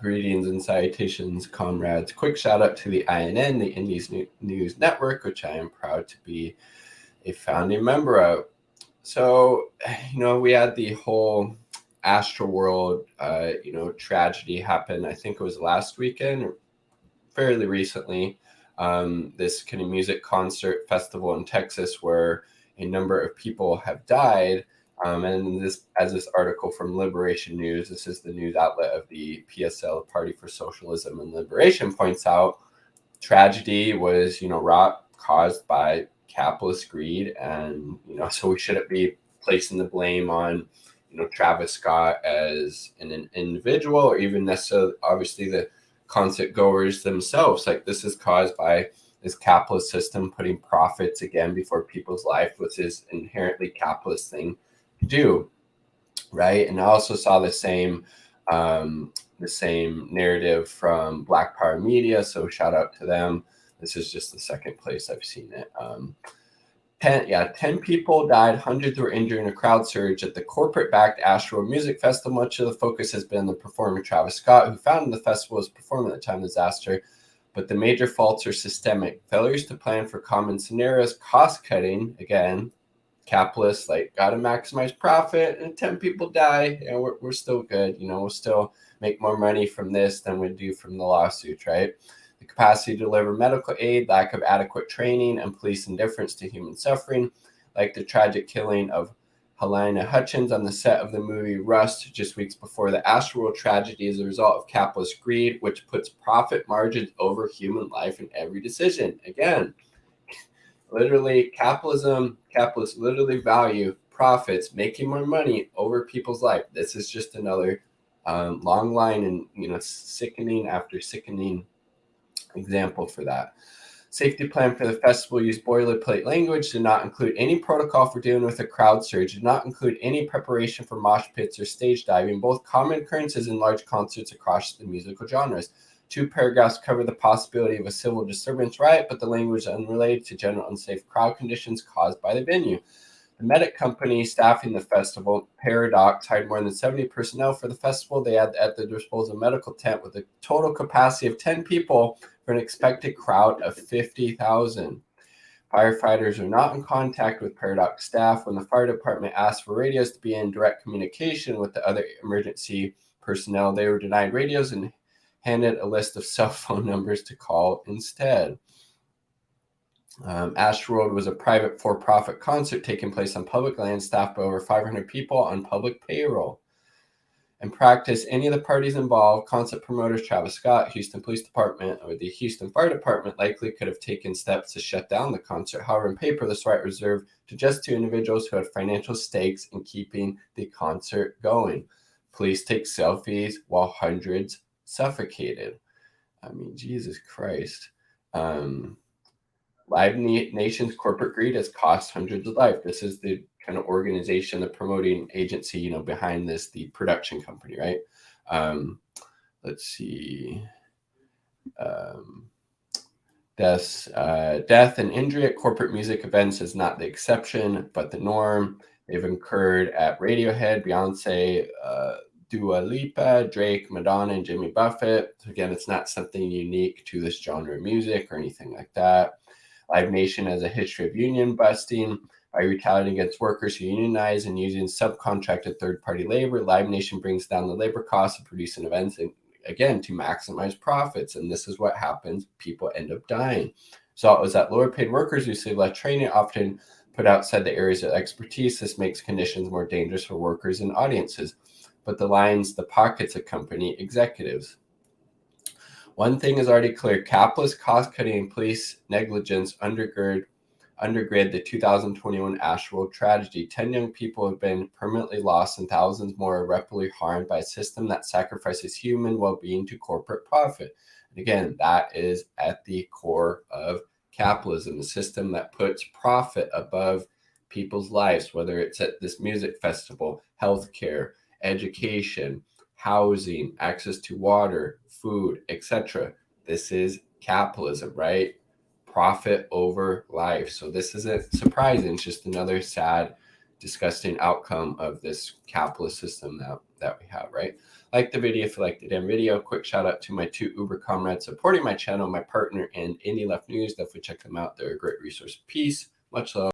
Greetings and salutations, comrades. Quick shout out to the INN, the Indies News Network, which I am proud to be a founding member of. So, we had the whole Astroworld, tragedy happen. I think it was last weekend, or fairly recently. This kind of music concert festival in Texas, where a number of people have died. And this article from Liberation News, this is the news outlet of the PSL, Party for Socialism and Liberation, points out tragedy was, wrought, caused by capitalist greed. And, so we shouldn't be placing the blame on, Travis Scott as an individual, or even necessarily, obviously, the concert goers themselves. Like, this is caused by this capitalist system putting profits again before people's life, which is inherently capitalist thing do, right? And I also saw the same narrative from Black Power Media, so shout out to them. This is just the second place I've seen it. 10 people died, hundreds were injured in a crowd surge at the corporate-backed Astroworld Music Festival. Much of the focus has been the performer Travis Scott, who founded the festival, was performing at the time of the disaster. But the major faults are systemic. Failures to plan for common scenarios, cost-cutting, again, capitalists, like, got to maximize profit, and 10 people die, we're still good. We'll still make more money from this than we do from the lawsuits, right? The capacity to deliver medical aid, lack of adequate training, and police indifference to human suffering, like the tragic killing of Helena Hutchins on the set of the movie Rust just weeks before. The Astroworld tragedy is a result of capitalist greed, which puts profit margins over human life in every decision. Again, literally, capitalists literally value profits, making more money over people's life. This is just another long line and, sickening after sickening example for that. Safety plan for the festival used boilerplate language, did not include any protocol for dealing with a crowd surge, did not include any preparation for mosh pits or stage diving, both common occurrences in large concerts across the musical genres. 2 paragraphs cover the possibility of a civil disturbance riot, but the language is unrelated to general unsafe crowd conditions caused by the venue. The medic company staffing the festival, Paradox, hired more than 70 personnel for the festival. They had at their disposal a medical tent with a total capacity of 10 people for an expected crowd of 50,000. Firefighters are not in contact with Paradox staff. When the fire department asked for radios to be in direct communication with the other emergency personnel, they were denied radios and handed a list of cell phone numbers to call instead. Astroworld was a private for-profit concert taking place on public land, staffed by over 500 people on public payroll. In practice, any of the parties involved, concert promoters Travis Scott, Houston Police Department, or the Houston Fire Department, likely could have taken steps to shut down the concert. However, in paper, this right reserved to just 2 individuals who had financial stakes in keeping the concert going. Police take selfies while hundreds suffocated. I mean, Jesus Christ. Live Nation's corporate greed has cost hundreds of lives. This is the kind of organization, the promoting agency, behind this, the production company, right? Let's see. Death and injury at corporate music events is not the exception, but the norm. They've incurred at Radiohead, Beyonce, Dua Lipa, Drake, Madonna, and Jimmy Buffett. So again, it's not something unique to this genre of music or anything like that. Live Nation has a history of union busting by retaliating against workers who unionize and using subcontracted third-party labor. Live Nation brings down the labor costs of producing events, and again, to maximize profits. And this is what happens. People end up dying. So it was that lower-paid workers who receive less training often put outside the areas of expertise. This makes conditions more dangerous for workers and audiences. But the lines the pockets of company executives. One thing is already clear: capitalist cost-cutting and police negligence undergird the 2021 Astroworld tragedy. 10 young people have been permanently lost and thousands more are irreparably harmed by a system that sacrifices human well-being to corporate profit. And again, that is at the core of capitalism, a system that puts profit above people's lives, whether it's at this music festival, healthcare, education, housing, access to water, food, etc. This is capitalism, right? Profit over life. So this isn't surprising. It's just another sad, disgusting outcome of this capitalist system that that we have, right? Like the video if you liked the damn video. Quick shout out to my 2 Uber comrades supporting my channel, my partner and Indie Left News. Definitely check them out. They're a great resource. Peace. Much love.